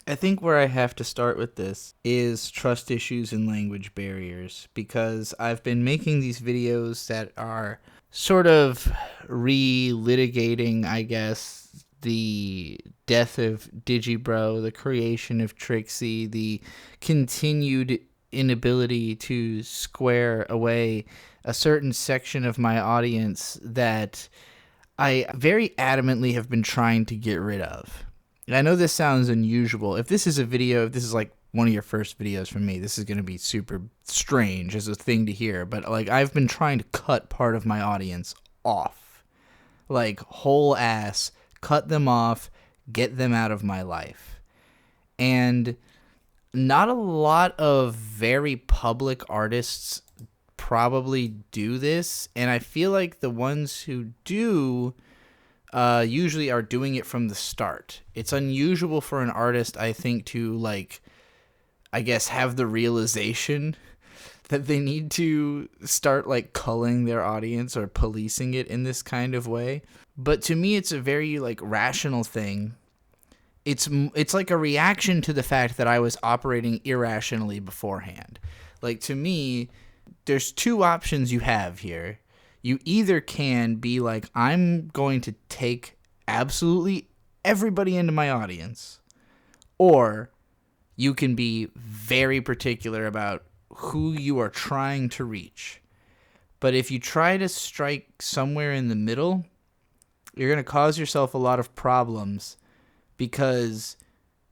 I think where I have to start with this is trust issues and language barriers, because I've been making these videos that are sort of relitigating, I guess, the death of Digibro, the creation of Trixie, the continued inability to square away a certain section of my audience that I very adamantly have been trying to get rid of. And I know this sounds unusual. If this is a video, if this is like one of your first videos from me, this is going to be super strange as a thing to hear. But like, I've been trying to cut part of my audience off. Like, whole ass, cut them off, get them out of my life. And not a lot of very public artists probably do this. And I feel like the ones who do usually are doing it from the start. It's unusual for an artist, I think, to, like, I guess, have the realization that they need to start, like, culling their audience or policing it in this kind of way. But to me, it's a very, like, rational thing. It's like a reaction to the fact that I was operating irrationally beforehand. Like, to me, there's two options you have here. You either can be like, I'm going to take absolutely everybody into my audience, or you can be very particular about who you are trying to reach. But if you try to strike somewhere in the middle, you're going to cause yourself a lot of problems, because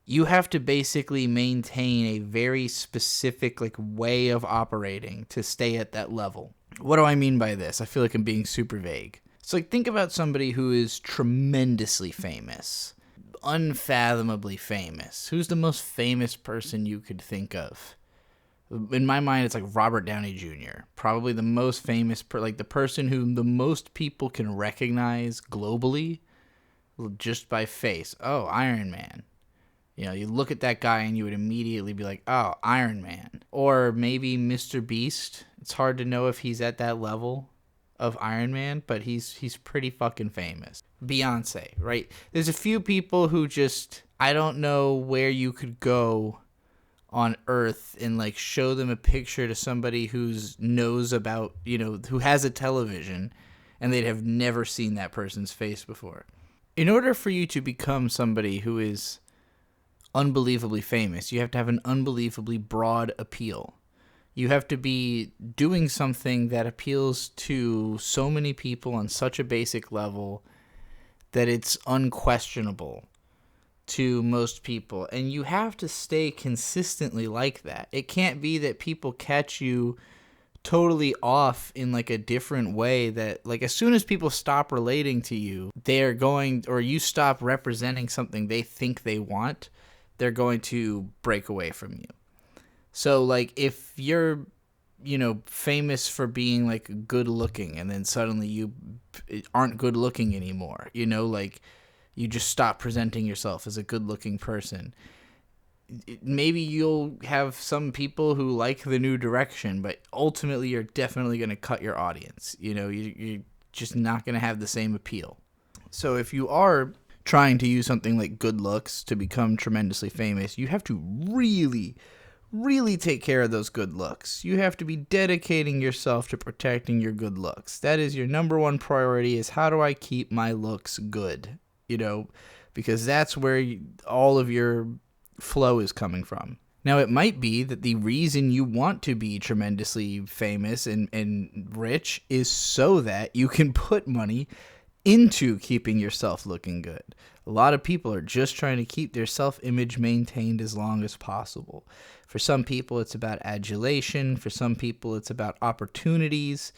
you have to basically maintain a very specific, like, way of operating to stay at that level. What do I mean by this? I feel like I'm being super vague. So, like, think about somebody who is tremendously famous, unfathomably famous. Who's the most famous person you could think of? In my mind, it's like Robert Downey Jr. Probably the most famous, like the person who the most people can recognize globally just by face. Oh, Iron Man. You know, you look at that guy and you would immediately be like, oh, Iron Man. Or maybe Mr. Beast. It's hard to know if he's at that level of Iron Man, but he's pretty fucking famous. Beyonce, right? There's a few people who just, I don't know where you could go on Earth and, like, show them a picture to somebody who's knows about, you know, who has a television, and they'd have never seen that person's face before. In order for you to become somebody who is unbelievably famous, you have to have an unbelievably broad appeal. You have to be doing something that appeals to so many people on such a basic level that it's unquestionable to most people. And you have to stay consistently like that. It can't be that people catch you totally off in, like, a different way, that, like, as soon as people stop relating to you, they're going, or you stop representing something they think they want, they're going to break away from you. So, like, if you're, you know, famous for being, like, good looking, and then suddenly you aren't good looking anymore, you know, like, you just stop presenting yourself as a good looking person, maybe you'll have some people who like the new direction, but ultimately you're definitely going to cut your audience. You know, you're just not going to have the same appeal. So if you are trying to use something like good looks to become tremendously famous, you have to really, really take care of those good looks. You have to be dedicating yourself to protecting your good looks. That is your number one priority, is how do I keep my looks good? You know, because that's where all of your flow is coming from. Now, it might be that the reason you want to be tremendously famous and rich is so that you can put money into keeping yourself looking good. A lot of people are just trying to keep their self-image maintained as long as possible. For some people, it's about adulation. For some people, it's about opportunities.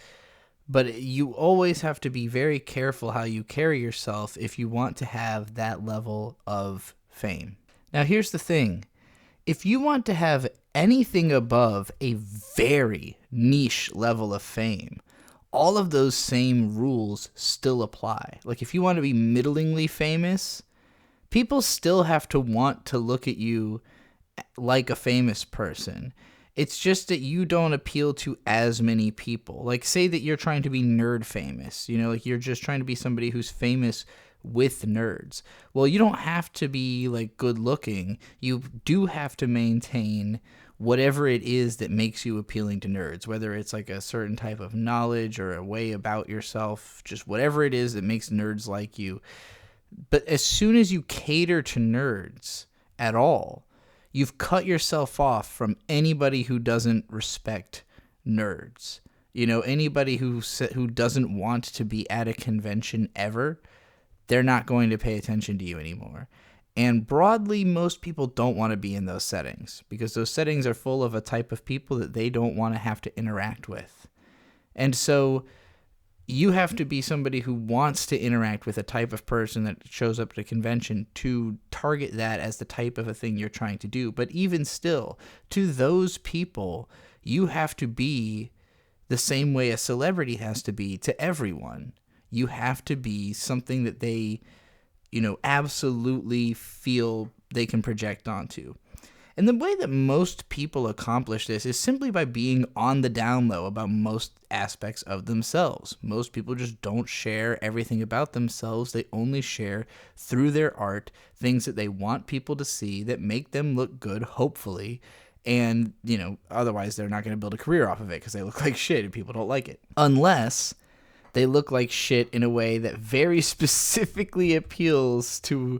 But you always have to be very careful how you carry yourself if you want to have that level of fame. Now, here's the thing. If you want to have anything above a very niche level of fame, all of those same rules still apply. Like, if you want to be middlingly famous, people still have to want to look at you like a famous person. It's just that you don't appeal to as many people. Like, say that you're trying to be nerd famous, you know, like you're just trying to be somebody who's famous with nerds. Well, you don't have to be like good looking. You do have to maintain whatever it is that makes you appealing to nerds, whether it's like a certain type of knowledge or a way about yourself, just whatever it is that makes nerds like you. But as soon as you cater to nerds at all, you've cut yourself off from anybody who doesn't respect nerds. You know, anybody who doesn't want to be at a convention ever, they're not going to pay attention to you anymore. And broadly, most people don't want to be in those settings because those settings are full of a type of people that they don't want to have to interact with. And so you have to be somebody who wants to interact with a type of person that shows up at a convention to target that as the type of a thing you're trying to do. But even still, to those people, you have to be the same way a celebrity has to be to everyone. You have to be something that they, absolutely feel they can project onto. And the way that most people accomplish this is simply by being on the down low about most aspects of themselves. Most people just don't share everything about themselves. They only share through their art things that they want people to see that make them look good, hopefully. And, otherwise they're not going to build a career off of it because they look like shit and people don't like it. Unless they look like shit in a way that very specifically appeals to,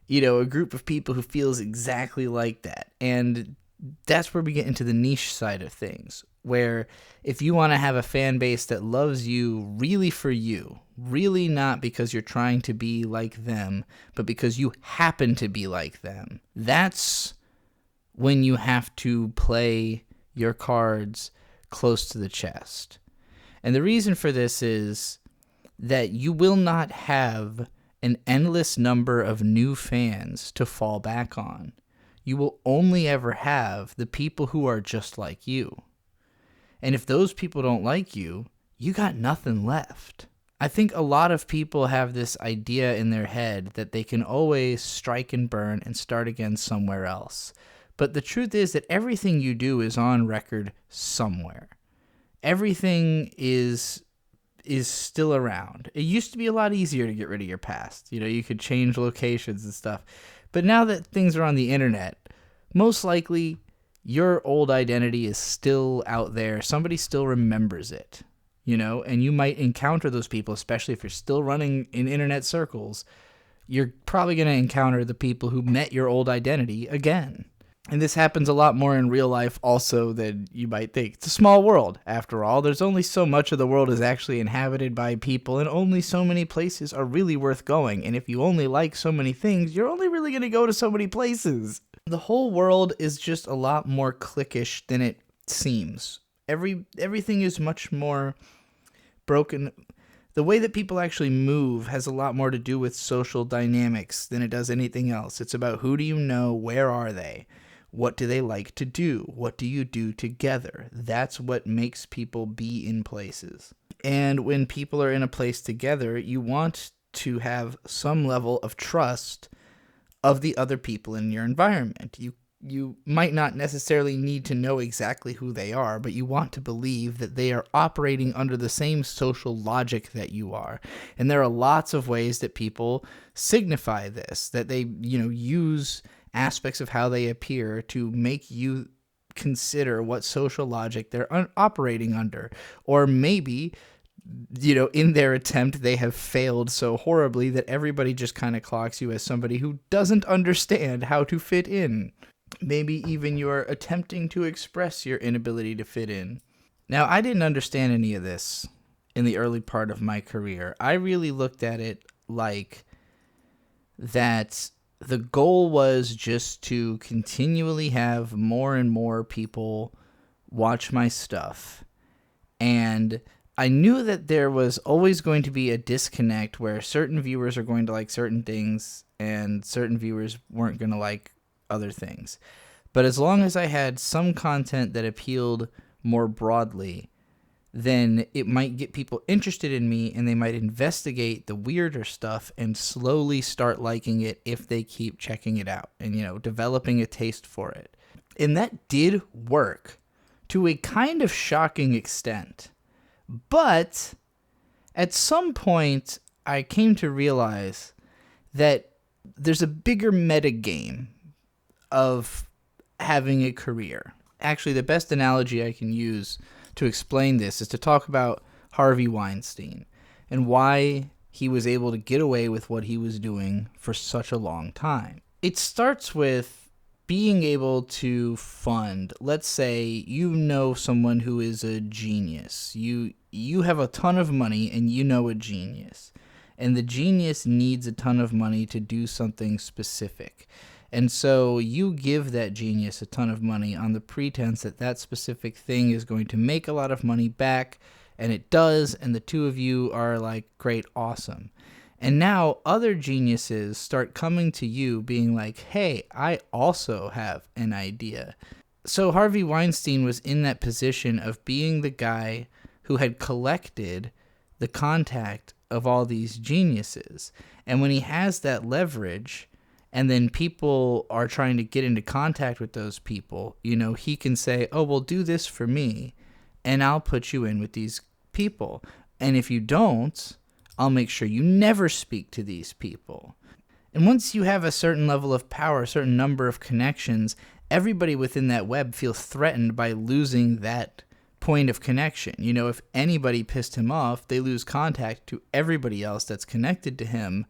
a group of people who feels exactly like that. And that's where we get into the niche side of things, where if you want to have a fan base that loves you really for you, really not because you're trying to be like them, but because you happen to be like them, that's when you have to play your cards close to the chest. And the reason for this is that you will not have an endless number of new fans to fall back on. You will only ever have the people who are just like you. And if those people don't like you, you got nothing left. I think a lot of people have this idea in their head that they can always strike and burn and start again somewhere else. But the truth is that everything you do is on record somewhere. Everything is still around. It used to be a lot easier to get rid of your past. You could change locations and stuff. But now that things are on the internet, most likely your old identity is still out there. Somebody still remembers it, and you might encounter those people, especially if you're still running in internet circles. You're probably going to encounter the people who met your old identity again. And this happens a lot more in real life also than you might think. It's a small world, after all. There's only so much of the world is actually inhabited by people, and only so many places are really worth going. And if you only like so many things, you're only really going to go to so many places. The whole world is just a lot more cliquish than it seems. Everything is much more broken. The way that people actually move has a lot more to do with social dynamics than it does anything else. It's about who do you know, where are they? What do they like to do? What do you do together? That's what makes people be in places. And when people are in a place together, you want to have some level of trust of the other people in your environment. You might not necessarily need to know exactly who they are, but you want to believe that they are operating under the same social logic that you are. And there are lots of ways that people signify this, that they, use aspects of how they appear to make you consider what social logic they're operating under. Or maybe, in their attempt, they have failed so horribly that everybody just kind of clocks you as somebody who doesn't understand how to fit in. Maybe even you're attempting to express your inability to fit in. Now, I didn't understand any of this in the early part of my career. I really looked at it like that the goal was just to continually have more and more people watch my stuff. And I knew that there was always going to be a disconnect where certain viewers are going to like certain things and certain viewers weren't going to like other things. But as long as I had some content that appealed more broadly, then it might get people interested in me and they might investigate the weirder stuff and slowly start liking it if they keep checking it out and, developing a taste for it. And that did work to a kind of shocking extent. But at some point, I came to realize that there's a bigger metagame of having a career. Actually, the best analogy I can use to explain this is to talk about Harvey Weinstein and why he was able to get away with what he was doing for such a long time. It starts with being able to fund, let's say you know someone who is a genius. You have a ton of money and you know a genius. And the genius needs a ton of money to do something specific. And so you give that genius a ton of money on the pretense that that specific thing is going to make a lot of money back, and it does, and the two of you are like, great, awesome. And now other geniuses start coming to you being like, hey, I also have an idea. So Harvey Weinstein was in that position of being the guy who had collected the contact of all these geniuses. And when he has that leverage, and then people are trying to get into contact with those people, he can say, oh, well, do this for me, and I'll put you in with these people. And if you don't, I'll make sure you never speak to these people. And once you have a certain level of power, a certain number of connections, everybody within that web feels threatened by losing that point of connection. If anybody pissed him off, they lose contact to everybody else that's connected to him.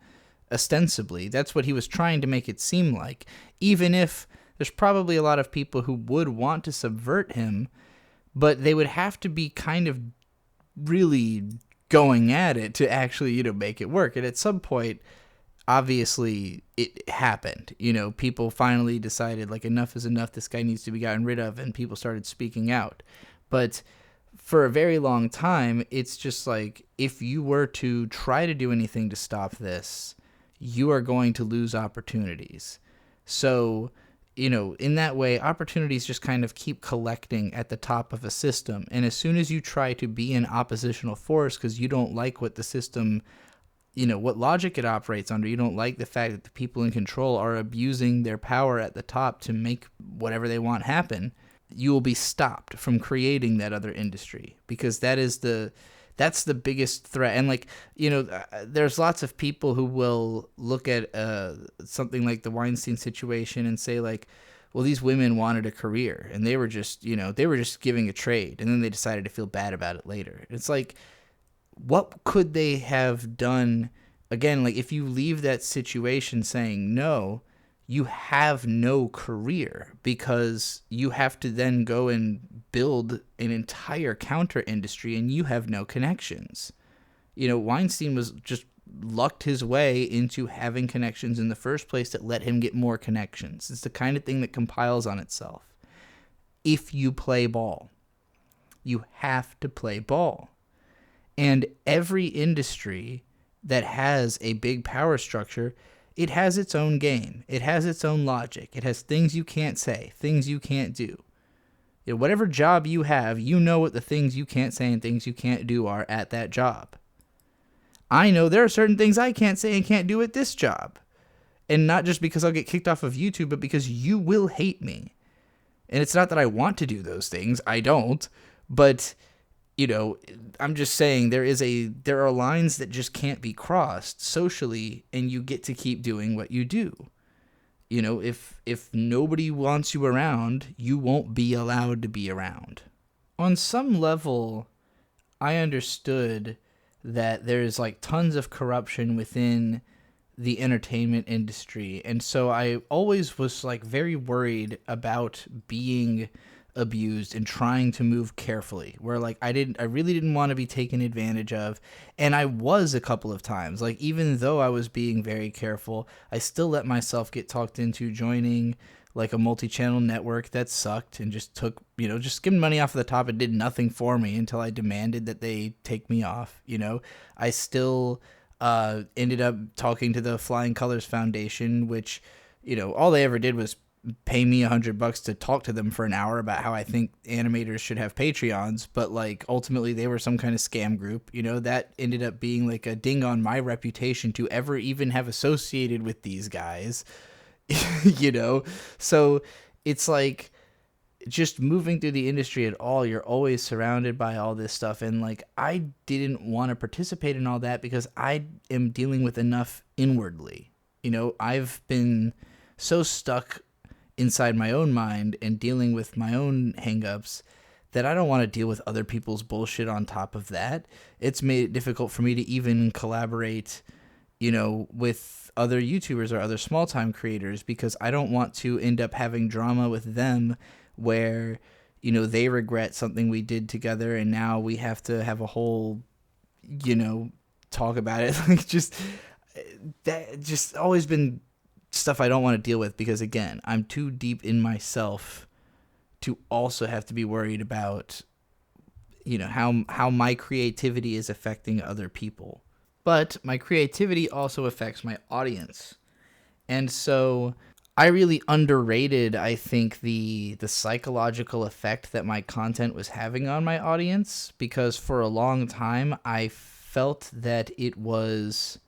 Ostensibly, that's what he was trying to make it seem like, even if there's probably a lot of people who would want to subvert him, but they would have to be kind of really going at it to actually, make it work. And at some point, obviously, it happened. People finally decided, like, enough is enough, this guy needs to be gotten rid of, and people started speaking out. But for a very long time, it's just like, if you were to try to do anything to stop this, you are going to lose opportunities. So, in that way, opportunities just kind of keep collecting at the top of a system. And as soon as you try to be an oppositional force because you don't like what the system, what logic it operates under, you don't like the fact that the people in control are abusing their power at the top to make whatever they want happen, you will be stopped from creating that other industry, because that's the biggest threat. And there's lots of people who will look at something like the Weinstein situation and say, like, well, these women wanted a career and they were just giving a trade, and then they decided to feel bad about it later. It's like, what could they have done? Again, like, if you leave that situation saying no, you have no career, because you have to then go and build an entire counter industry and you have no connections. Weinstein was just lucked his way into having connections in the first place that let him get more connections. It's the kind of thing that compiles on itself. If you play ball, you have to play ball. And every industry that has a big power structure, it has its own game. It has its own logic. It has things you can't say, things you can't do. Whatever job you have, you know what the things you can't say and things you can't do are at that job. I know there are certain things I can't say and can't do at this job. And not just because I'll get kicked off of YouTube, but because you will hate me. And it's not that I want to do those things. I don't. But I'm just saying there are lines that just can't be crossed socially, and you get to keep doing what you do. If nobody wants you around, you won't be allowed to be around. On some level, I understood that there's like tons of corruption within the entertainment industry, and so I always was like very worried about being abused and trying to move carefully, where like I really didn't want to be taken advantage of. And I was a couple of times, like, even though I was being very careful, I still let myself get talked into joining like a multi-channel network that sucked and just took, just skimmed money off of the top and did nothing for me until I demanded that they take me off. I still ended up talking to the Flying Colors Foundation, which, all they ever did was pay me $100 to talk to them for an hour about how I think animators should have Patreons, but like ultimately they were some kind of scam group. That ended up being like a ding on my reputation to ever even have associated with these guys. So it's like, just moving through the industry at all, you're always surrounded by all this stuff, and like I didn't want to participate in all that because I am dealing with enough inwardly. I've been so stuck inside my own mind and dealing with my own hangups that I don't want to deal with other people's bullshit on top of that. It's made it difficult for me to even collaborate, with other YouTubers or other small time creators, because I don't want to end up having drama with them where, they regret something we did together and now we have to have a whole, talk about it. Just always been stuff I don't want to deal with, because again, I'm too deep in myself to also have to be worried about, how my creativity is affecting other people. But my creativity also affects my audience. And so I really underrated, I think, the psychological effect that my content was having on my audience, because for a long time I felt that it was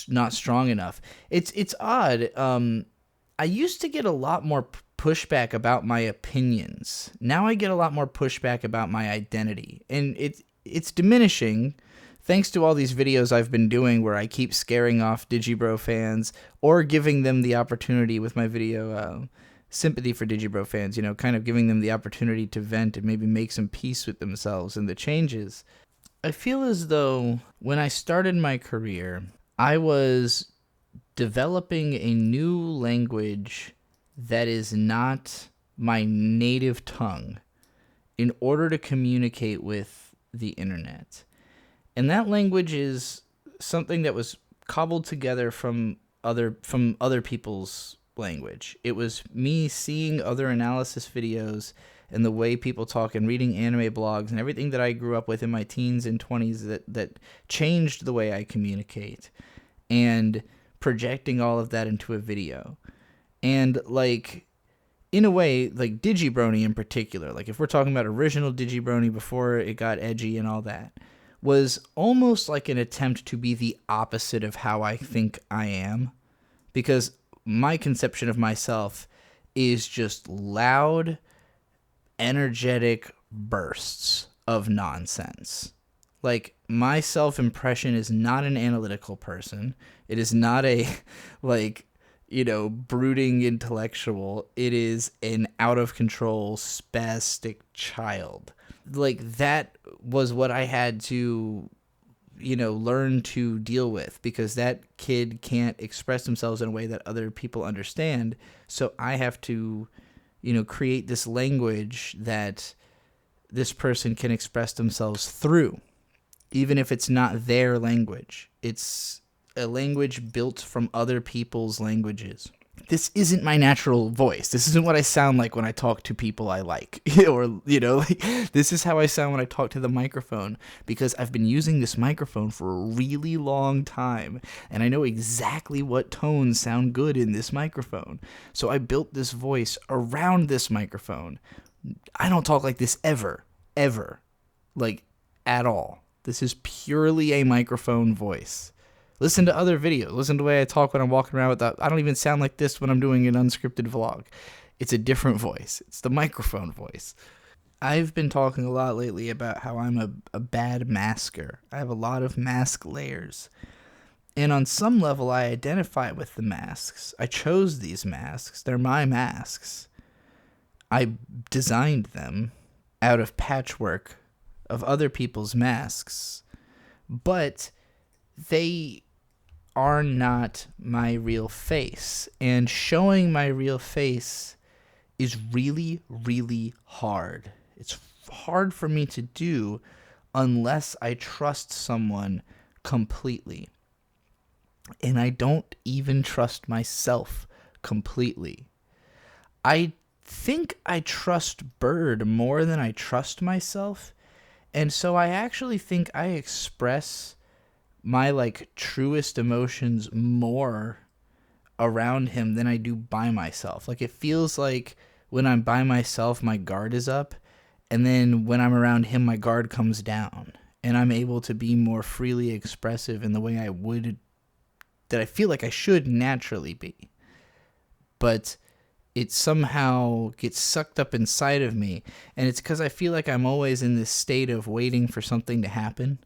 not strong enough. It's odd. I used to get a lot more pushback about my opinions. Now I get a lot more pushback about my identity, and it's diminishing thanks to all these videos I've been doing where I keep scaring off Digibro fans or giving them the opportunity with my video Sympathy for Digibro fans, kind of giving them the opportunity to vent and maybe make some peace with themselves and the changes. I feel as though when I started my career, I was developing a new language that is not my native tongue in order to communicate with the internet. And that language is something that was cobbled together from other people's language. It was me seeing other analysis videos and the way people talk and reading anime blogs and everything that I grew up with in my teens and 20s that changed the way I communicate, and projecting all of that into a video. And in a way, Digibrony in particular, if we're talking about original Digibrony before it got edgy and all that, was almost like an attempt to be the opposite of how I think I am, because my conception of myself is just loud, energetic bursts of nonsense. My self-impression is not an analytical person. It is not a, brooding intellectual. It is an out-of-control, spastic child. That was what I had to, learn to deal with, because that kid can't express themselves in a way that other people understand. So I have to, create this language that this person can express themselves through, even if it's not their language. It's a language built from other people's languages. This isn't my natural voice. This isn't what I sound like when I talk to people I like. Or, this is how I sound when I talk to the microphone, because I've been using this microphone for a really long time, and I know exactly what tones sound good in this microphone. So I built this voice around this microphone. I don't talk like this ever, at all. This is purely a microphone voice. Listen to other videos. Listen to the way I talk when I'm walking around without. I don't even sound like this when I'm doing an unscripted vlog. It's a different voice. It's the microphone voice. I've been talking a lot lately about how I'm a bad masker. I have a lot of mask layers. And on some level, I identify with the masks. I chose these masks. They're my masks. I designed them out of patchwork of other people's masks. But they are not my real face, and showing my real face is really, really hard. It's hard for me to do unless I trust someone completely, and I don't even trust myself completely. I think I trust Bird more than I trust myself, and so I actually think I express my truest emotions more around him than I do by myself. It feels like when I'm by myself, my guard is up, and then when I'm around him, my guard comes down, and I'm able to be more freely expressive in the way that I feel like I should naturally be. But it somehow gets sucked up inside of me, and it's because I feel like I'm always in this state of waiting for something to happen.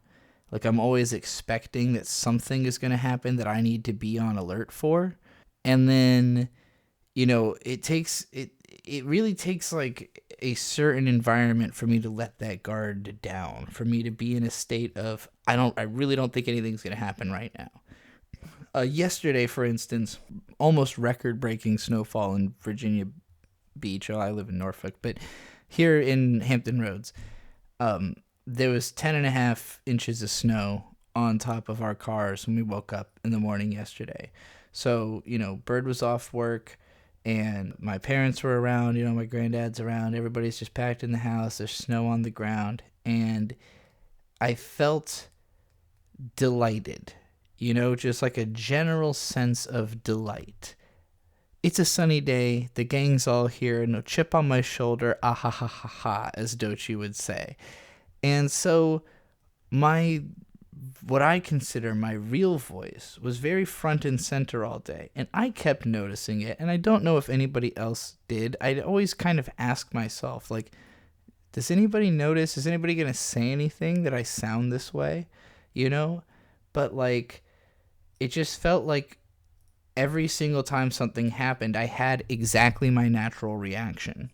Like, I'm always expecting that something is going to happen that I need to be on alert for. And then, it really takes like a certain environment for me to let that guard down, for me to be in a state of, I really don't think anything's going to happen right now. Yesterday, for instance, almost record-breaking snowfall in Virginia Beach. Oh, I live in Norfolk, but here in Hampton Roads, there was 10.5 inches of snow on top of our cars when we woke up in the morning yesterday. So, Bird was off work, and my parents were around, my granddad's around, everybody's just packed in the house, there's snow on the ground, and I felt delighted, just like a general sense of delight. It's a sunny day, the gang's all here, no chip on my shoulder, ah ha ha ha ha, as Dochi would say. And so what I consider my real voice was very front and center all day, and I kept noticing it, and I don't know if anybody else did. I'd always kind of ask myself, like, does anybody notice? Is anybody going to say anything that I sound this way? But, like, it just felt like every single time something happened, I had exactly my natural reaction.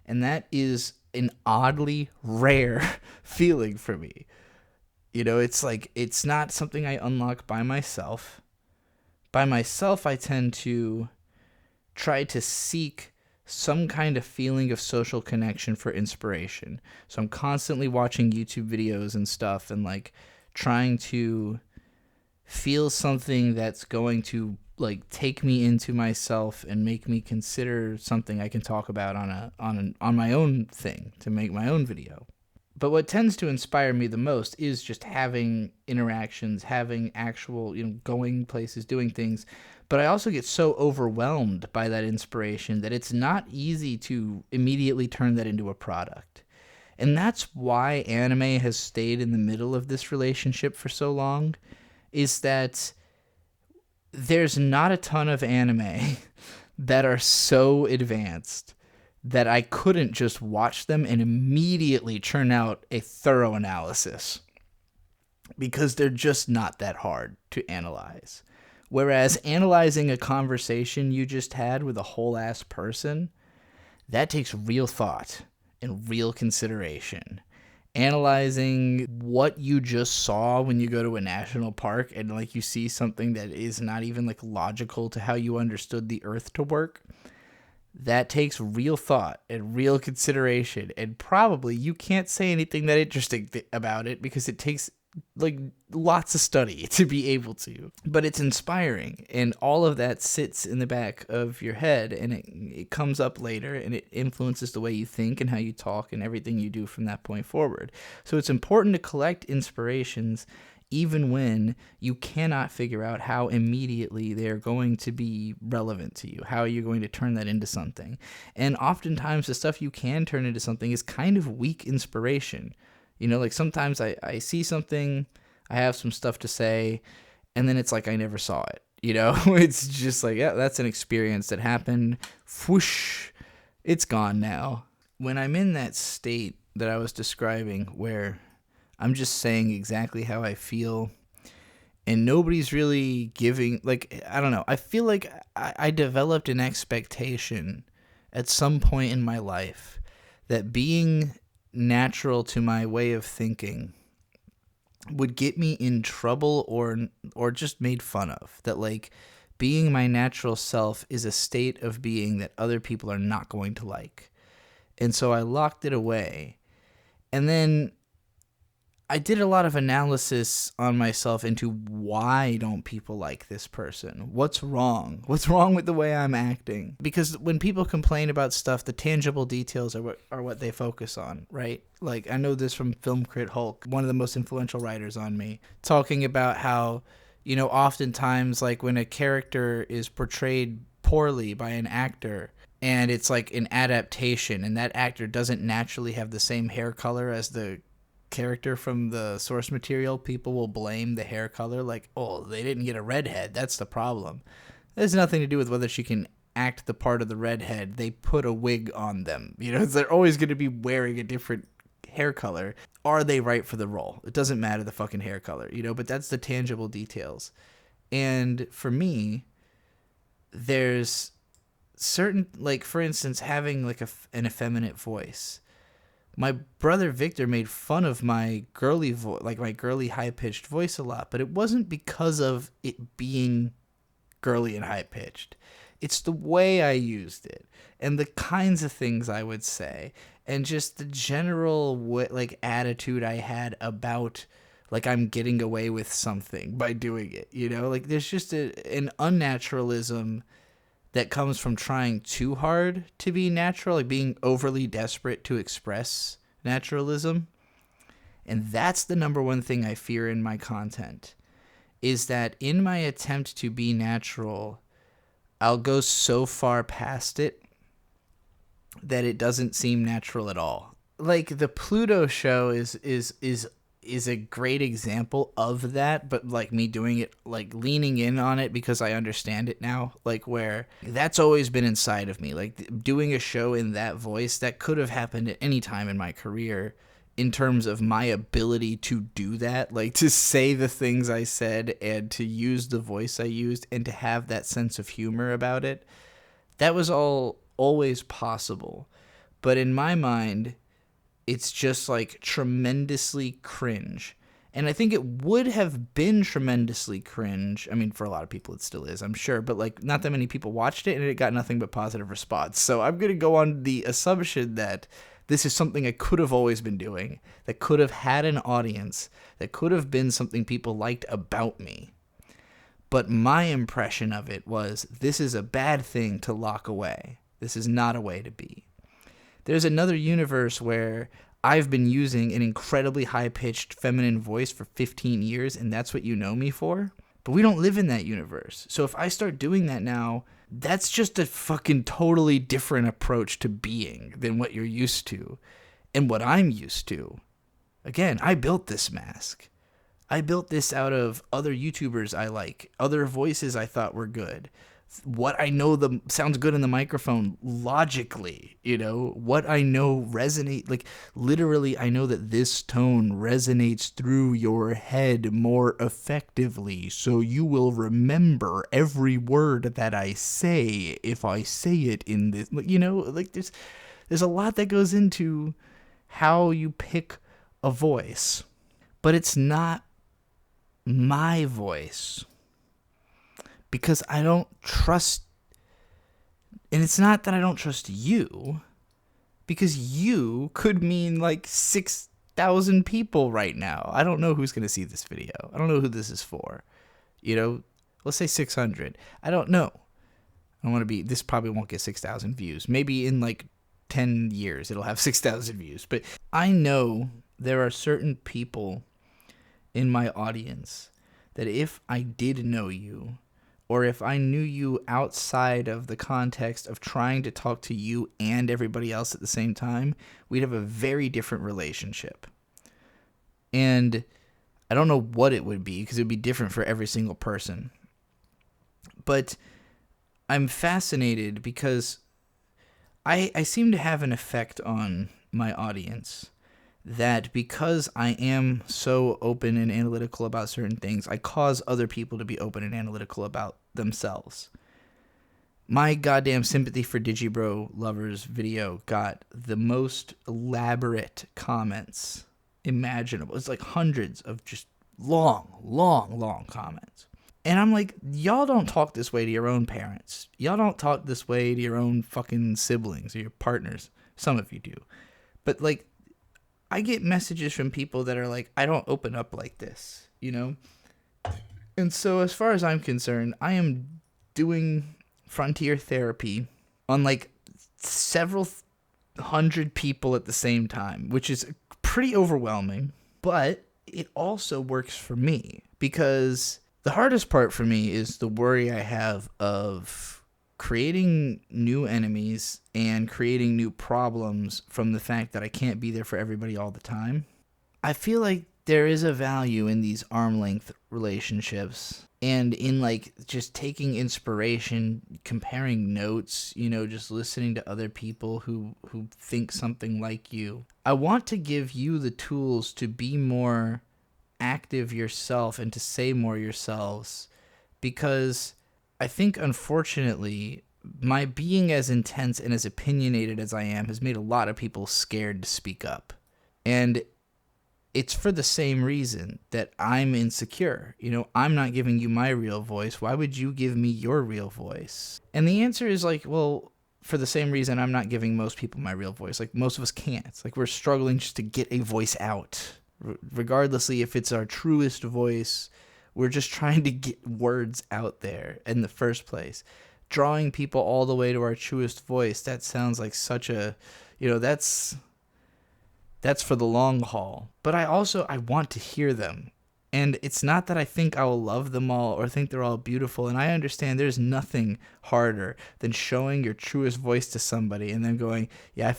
And that is an oddly rare feeling for me. It's like, it's not something I unlock by myself. By myself, I tend to try to seek some kind of feeling of social connection for inspiration. So I'm constantly watching YouTube videos and stuff and, like, trying to feel something that's going to, like, take me into myself and make me consider something I can talk about on my own thing, to make my own video. But what tends to inspire me the most is just having interactions, having actual, going places, doing things. But I also get so overwhelmed by that inspiration that it's not easy to immediately turn that into a product. And that's why anime has stayed in the middle of this relationship for so long, is that there's not a ton of anime that are so advanced that I couldn't just watch them and immediately churn out a thorough analysis, because they're just not that hard to analyze. Whereas analyzing a conversation you just had with a whole ass person, that takes real thought and real consideration. Analyzing what you just saw when you go to a national park and, like, you see something that is not even, like, logical to how you understood the earth to work, that takes real thought and real consideration, and probably you can't say anything that interesting about it because it takes, like, lots of study to be able to. But it's inspiring, and all of that sits in the back of your head, and it comes up later, and it influences the way you think and how you talk and everything you do from that point forward. So it's important to collect inspirations even when you cannot figure out how immediately they're going to be relevant to you, how you're going to turn that into something. And oftentimes the stuff you can turn into something is kind of weak inspiration. Like, sometimes I see something, I have some stuff to say, and then it's like I never saw it. It's just like, yeah, that's an experience that happened. Whoosh, it's gone now. When I'm in that state that I was describing, where I'm just saying exactly how I feel, and nobody's really giving, like, I don't know. I feel like I developed an expectation at some point in my life that being natural to my way of thinking would get me in trouble or just made fun of. That, like, being my natural self is a state of being that other people are not going to like. And so I locked it away. And then I did a lot of analysis on myself into why don't people like this person? What's wrong? What's wrong with the way I'm acting? Because when people complain about stuff, the tangible details are what they focus on, right? Like, I know this from Film Crit Hulk, one of the most influential writers on me, talking about how, oftentimes, like, when a character is portrayed poorly by an actor, and it's like an adaptation, and that actor doesn't naturally have the same hair color as the character from the source material, people will blame the hair color, like, oh, they didn't get a redhead, that's the problem. It has nothing to do with whether she can act the part of the redhead. They put a wig on them. They're always going to be wearing a different hair color. Are they right for the role? It doesn't matter the fucking hair color, you know, but that's the tangible details. And for me, there's certain, like, for instance, having like an effeminate voice. My brother Victor made fun of my girly voice, like my girly high-pitched voice a lot, but it wasn't because of it being girly and high-pitched. It's the way I used it and the kinds of things I would say and just the general like attitude I had about like I'm getting away with something by doing it, you know? Like there's just an unnaturalism that comes from trying too hard to be natural, like being overly desperate to express naturalism. And that's the number one thing I fear in my content, is that in my attempt to be natural, I'll go so far past it that it doesn't seem natural at all. Like the Pluto show is a great example of that, but like me doing it, like leaning in on it because I understand it now, like where that's always been inside of me, like doing a show in that voice that could have happened at any time in my career in terms of my ability to do that, like to say the things I said and to use the voice I used and to have that sense of humor about it. That was all always possible. But in my mind, it's just like tremendously cringe. And I think it would have been tremendously cringe. I mean, for a lot of people it still is, I'm sure, but like not that many people watched it and it got nothing but positive response. So I'm going to go on the assumption that this is something I could have always been doing, that could have had an audience, that could have been something people liked about me. But my impression of it was, this is a bad thing to lock away. This is not a way to be. There's another universe where I've been using an incredibly high-pitched feminine voice for 15 years, and that's what you know me for. But we don't live in that universe. So if I start doing that now, that's just a fucking totally different approach to being than what you're used to and what I'm used to. Again, I built this mask. I built this out of other YouTubers I like, other voices I thought were good, what I know sounds good in the microphone logically, you know, what I know resonate, like literally I know that this tone resonates through your head more effectively, so you will remember every word that I say if I say it in this, you know, like there's a lot that goes into how you pick a voice, but it's not my voice. Because I don't trust, and it's not that I don't trust you, because you could mean like 6,000 people right now. I don't know who's going to see this video. I don't know who this is for. You know, let's say 600. I don't know. This probably won't get 6,000 views. Maybe in like 10 years it'll have 6,000 views. But I know there are certain people in my audience that if I did know you, or if I knew you outside of the context of trying to talk to you and everybody else at the same time, we'd have a very different relationship. And I don't know what it would be, because it would be different for every single person. But I'm fascinated because I seem to have an effect on my audience that because I am so open and analytical about certain things, I cause other people to be open and analytical about themselves. My goddamn Sympathy for Digibro Lovers video got the most elaborate comments imaginable. It's like hundreds of just long comments. And I'm like, y'all don't talk this way to your own parents. Y'all don't talk this way to your own fucking siblings or your partners. Some of you do. But like, I get messages from people that are like, I don't open up like this, you know? And so as far as I'm concerned, I am doing frontier therapy on like several hundred people at the same time, which is pretty overwhelming, but it also works for me because the hardest part for me is the worry I have of creating new enemies and creating new problems from the fact that I can't be there for everybody all the time. I feel like there is a value in these arm length relationships and in like just taking inspiration, comparing notes, just listening to other people who think something like you. I want to give you the tools to be more active yourself and to say more yourselves, because I think unfortunately my being as intense and as opinionated as I am has made a lot of people scared to speak up. And it's for the same reason that I'm insecure. I'm not giving you my real voice. Why would you give me your real voice? And the answer is like, well, for the same reason I'm not giving most people my real voice. Like, most of us can't. It's like we're struggling just to get a voice out. Regardlessly if it's our truest voice, we're just trying to get words out there in the first place. Drawing people all the way to our truest voice, that sounds like such a, that's for the long haul. But I want to hear them. And it's not that I think I will love them all or think they're all beautiful. And I understand there's nothing harder than showing your truest voice to somebody and then going, yeah,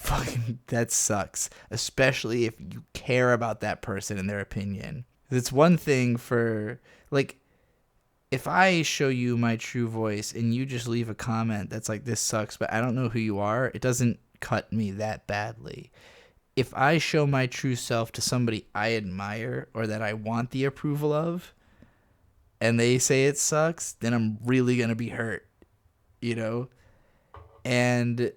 that sucks. Especially if you care about that person and their opinion. It's one thing for, like, if I show you my true voice and you just leave a comment that's like, this sucks, but I don't know who you are, it doesn't cut me that badly. If I show my true self to somebody I admire or that I want the approval of, and they say it sucks, then I'm really going to be hurt, And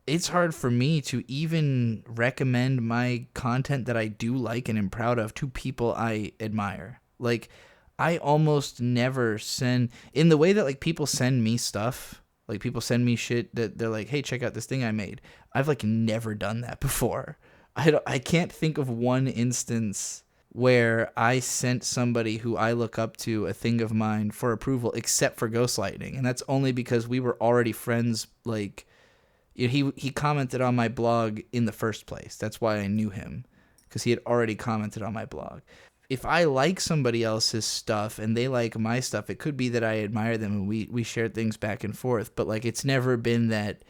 it's hard for me to even recommend my content that I do like and am proud of to people I admire. Like, I almost never send, in the way that like people send me stuff, like people send me shit that they're like, hey, check out this thing I made. I've like never done that before. I can't think of one instance where I sent somebody who I look up to a thing of mine for approval, except for Ghostlightning. And that's only because we were already friends. Like, he commented on my blog in the first place. That's why I knew him, because he had already commented on my blog. If I like somebody else's stuff and they like my stuff, it could be that I admire them and we shared things back and forth. But like, it's never been that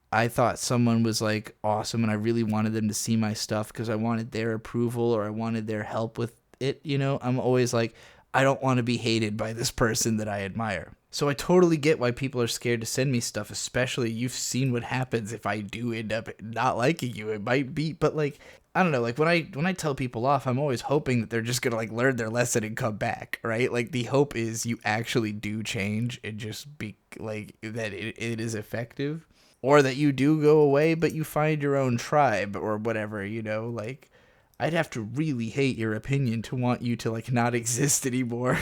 I thought someone was like awesome and I really wanted them to see my stuff because I wanted their approval or I wanted their help with it. I'm always like, I don't want to be hated by this person that I admire. So I totally get why people are scared to send me stuff, especially you've seen what happens if I do end up not liking you. It might be, but like, I don't know, like when I tell people off, I'm always hoping that they're just going to like learn their lesson and come back, right? Like the hope is you actually do change and just be like that it is effective. Or that you do go away, but you find your own tribe or whatever, like I'd have to really hate your opinion to want you to like not exist anymore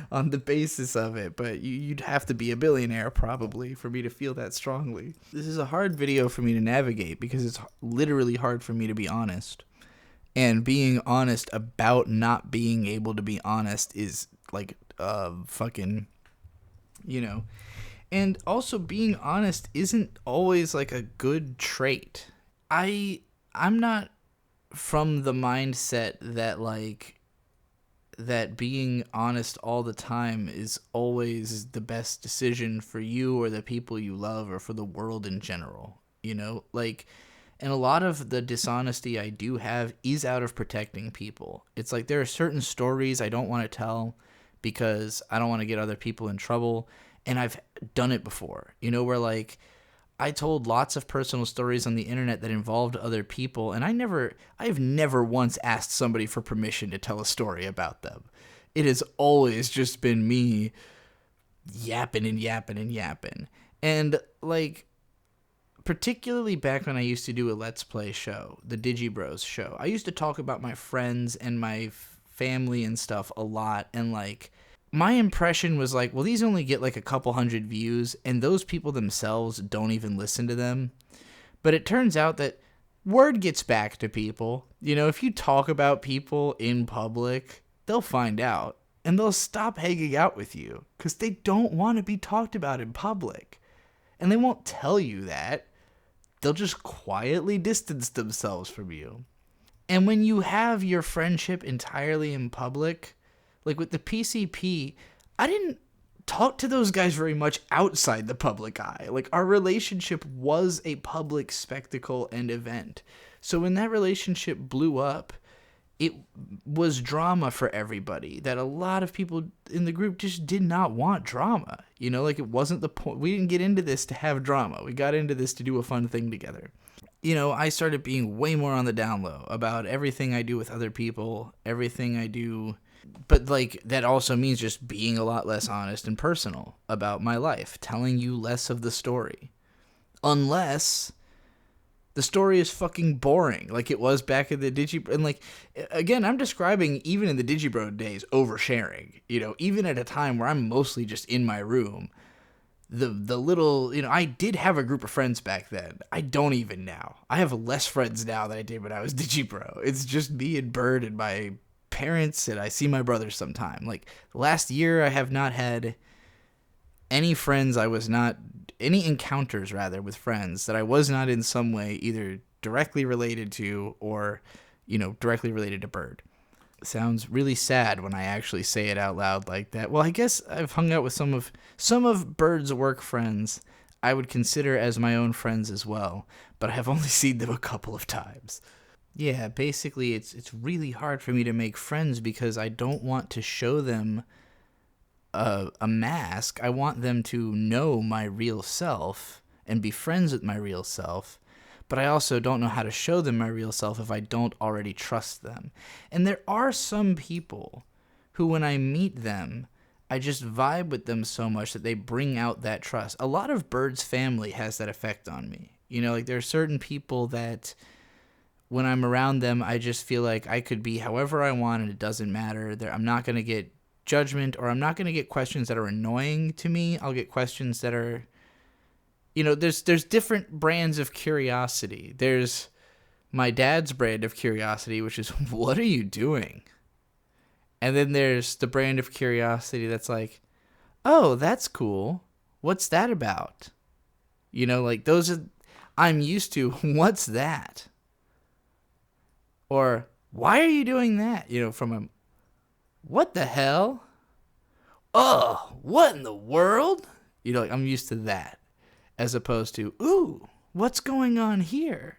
on the basis of it. But you'd have to be a billionaire probably for me to feel that strongly. This is a hard video for me to navigate because it's literally hard for me to be honest. And being honest about not being able to be honest is like fucking, And also being honest isn't always like a good trait. I'm not from the mindset that like that being honest all the time is always the best decision for you or the people you love or for the world in general, like, and a lot of the dishonesty I do have is out of protecting people. It's like there are certain stories I don't want to tell because I don't want to get other people in trouble. And I've done it before, where like I told lots of personal stories on the internet that involved other people. And I have never once asked somebody for permission to tell a story about them. It has always just been me yapping and yapping and yapping. And like, particularly back when I used to do a Let's Play show, the DigiBros show, I used to talk about my friends and my family and stuff a lot. And like, my impression was like, well, these only get like a couple hundred views, and those people themselves don't even listen to them. But it turns out that word gets back to people. If you talk about people in public, they'll find out, and they'll stop hanging out with you because they don't want to be talked about in public. And they won't tell you that. They'll just quietly distance themselves from you. And when you have your friendship entirely in public, like with the PCP, I didn't talk to those guys very much outside the public eye. Like, our relationship was a public spectacle and event. So when that relationship blew up, it was drama for everybody, that a lot of people in the group just did not want drama. You know, like, it wasn't the point. We didn't get into this to have drama. We got into this to do a fun thing together. You know, I started being way more on the down low about everything I do with other people, everything I do. But, like, that also means just being a lot less honest and personal about my life, telling you less of the story. Unless the story is fucking boring, like it was back in the Digibro. And, like, again, I'm describing, even in the Digibro days, oversharing. You know, even at a time where I'm mostly just in my room. The little, you know, I did have a group of friends back then. I don't even now. I have less friends now than I did when I was Digibro. It's just me and Bird and my parents, and I see my brother sometime. Like, last year, I have not had any encounters rather with friends that I was not in some way either directly related to or, you know, directly related to Bird. It sounds really sad when I actually say it out loud like that. Well, I guess I've hung out with some of Bird's work friends I would consider as my own friends as well, but I have only seen them a couple of times. Yeah, basically it's really hard for me to make friends because I don't want to show them a mask. I want them to know my real self and be friends with my real self, but I also don't know how to show them my real self if I don't already trust them. And there are some people who, when I meet them, I just vibe with them so much that they bring out that trust. A lot of Bird's family has that effect on me. You know, like, there are certain people that when I'm around them, I just feel like I could be however I want and it doesn't matter. I'm not going to get judgment, or I'm not going to get questions that are annoying to me. I'll get questions that are, you know, there's different brands of curiosity. There's my dad's brand of curiosity, which is, what are you doing? And then there's the brand of curiosity that's like, oh, that's cool. What's that about? You know, like, those are, I'm used to, what's that? Or, why are you doing that? You know, from a, what the hell? Oh, what in the world? You know, like, I'm used to that. As opposed to, ooh, what's going on here?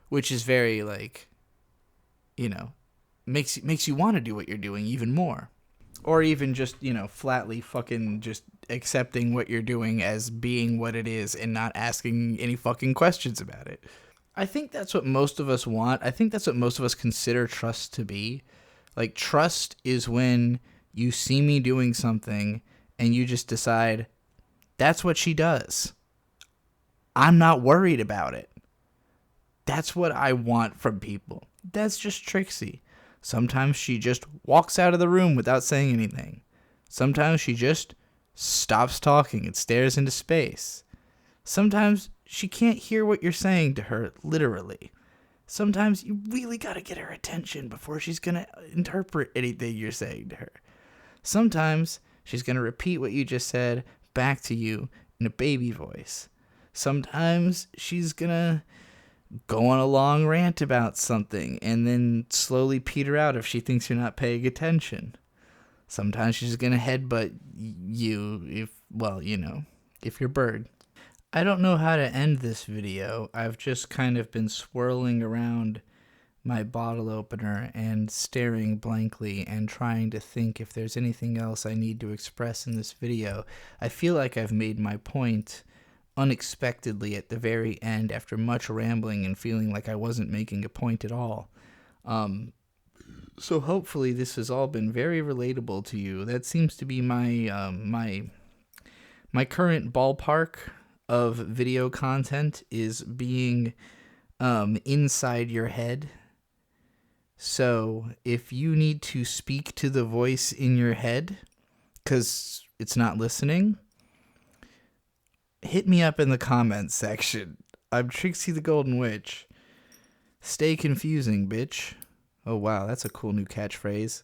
Which is very, like, you know, makes you want to do what you're doing even more. Or even just, you know, flatly fucking just accepting what you're doing as being what it is and not asking any fucking questions about it. I think that's what most of us want. I think that's what most of us consider trust to be. Like, trust is when you see me doing something and you just decide, that's what she does. I'm not worried about it. That's what I want from people. That's just Trixie. Sometimes she just walks out of the room without saying anything. Sometimes she just stops talking and stares into space. Sometimes she can't hear what you're saying to her, literally. Sometimes you really gotta get her attention before she's gonna interpret anything you're saying to her. Sometimes she's gonna repeat what you just said back to you in a baby voice. Sometimes she's gonna go on a long rant about something and then slowly peter out if she thinks you're not paying attention. Sometimes she's gonna headbutt you if you're Bird. I don't know how to end this video. I've just kind of been swirling around my bottle opener and staring blankly and trying to think if there's anything else I need to express in this video. I feel like I've made my point unexpectedly at the very end after much rambling and feeling like I wasn't making a point at all. So hopefully this has all been very relatable to you. That seems to be my my current ballpark of video content, is being inside your head. So if you need to speak to the voice in your head because it's not listening, hit me up in the comments section. I'm Trixie the Golden Witch. Stay confusing, bitch. Oh wow, that's a cool new catchphrase.